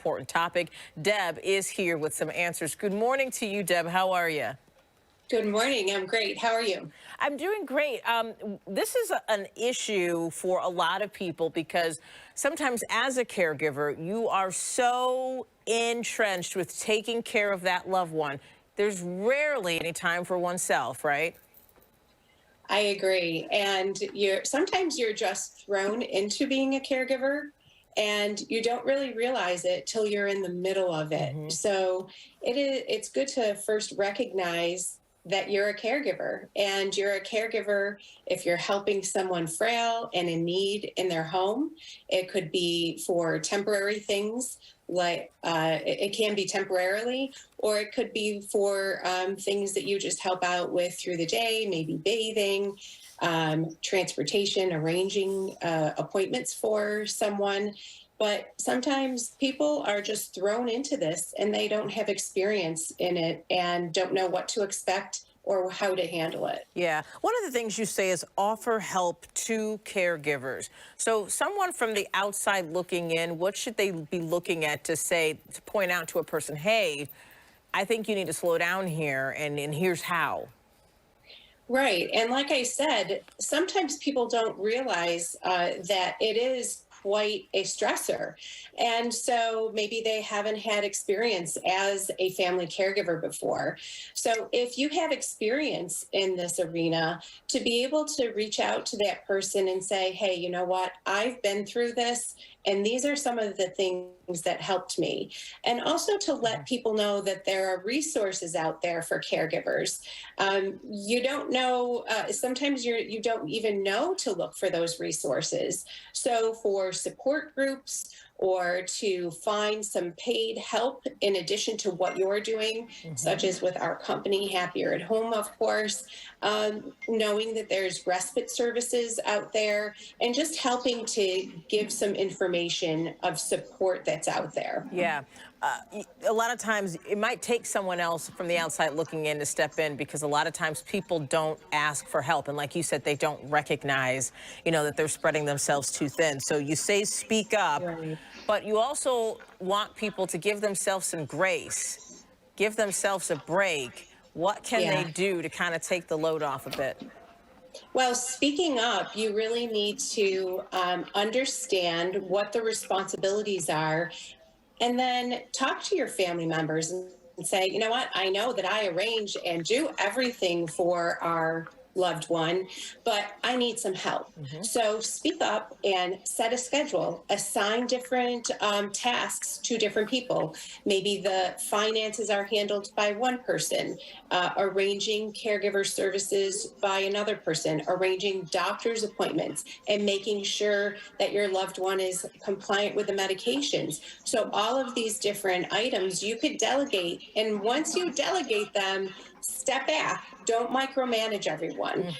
important topic. Deb is here with some answers. Good morning to you, Deb. How are you? Good morning. I'm great. How are you? I'm doing great. This is an issue for a lot of people because sometimes as a caregiver, you are so entrenched with taking care of that loved one. There's rarely any time for oneself, right? I agree. And sometimes you're just thrown into being a caregiver and you don't really realize it till you're in the middle of it. Hmm. So it's good to first recognize that you're a caregiver, and you're a caregiver if you're helping someone frail and in need in their home. It could be for temporary things, like it can be temporarily, or it could be for things that you just help out with through the day, maybe bathing, transportation, arranging appointments for someone. But sometimes people are just thrown into this and they don't have experience in it and don't know what to expect or how to handle it. Yeah. One of the things you say is offer help to caregivers. So someone from the outside looking in, what should they be looking at to say, to point out to a person, hey, I think you need to slow down here, and here's how. Right. And like I said, sometimes people don't realize that it is quite a stressor. And so maybe they haven't had experience as a family caregiver before. So if you have experience in this arena, to be able to reach out to that person and say, hey, you know what, I've been through this, and these are some of the things that helped me. And also to let people know that there are resources out there for caregivers. You don't know, sometimes you don't even know to look for those resources. So for support groups, or to find some paid help in addition to what you're doing, such as with our company, Happier at Home, of course, knowing that there's respite services out there, and just helping to give some information of support that's out there. Yeah. A lot of times it might take someone else from the outside looking in to step in, because a lot of times people don't ask for help. And like you said, they don't recognize, that they're spreading themselves too thin. So you say speak up, Right. but you also want people to give themselves some grace, give themselves a break. What can they Yeah. do to kind of take the load off a bit? Well, speaking up, you really need to understand what the responsibilities are, and then talk to your family members and say, you know what, I know that I arrange and do everything for our loved one, but I need some help. So speak up and set a schedule, assign different tasks to different people. Maybe the finances are handled by one person, arranging caregiver services by another person, arranging doctor's appointments, and making sure that your loved one is compliant with the medications. So all of these different items you could delegate. And once you delegate them, step back. Don't micromanage everyone.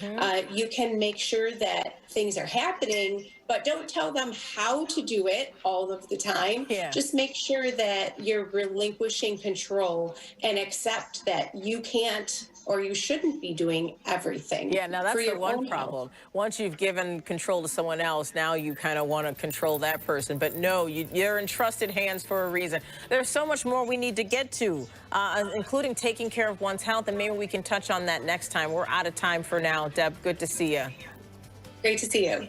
You can make sure that things are happening, but don't tell them how to do it all of the time. Yeah. Just make sure that you're relinquishing control and accept that you can't or you shouldn't be doing everything Yeah, now for that's the your one own health. problem. Once you've given control to someone else, now you kind of want to control that person. But no, you're in trusted hands for a reason. There's so much more we need to get to, including taking care of one's health, and maybe we can touch on that next time. We're out of time for now. Deb, good to see you. Great to see you.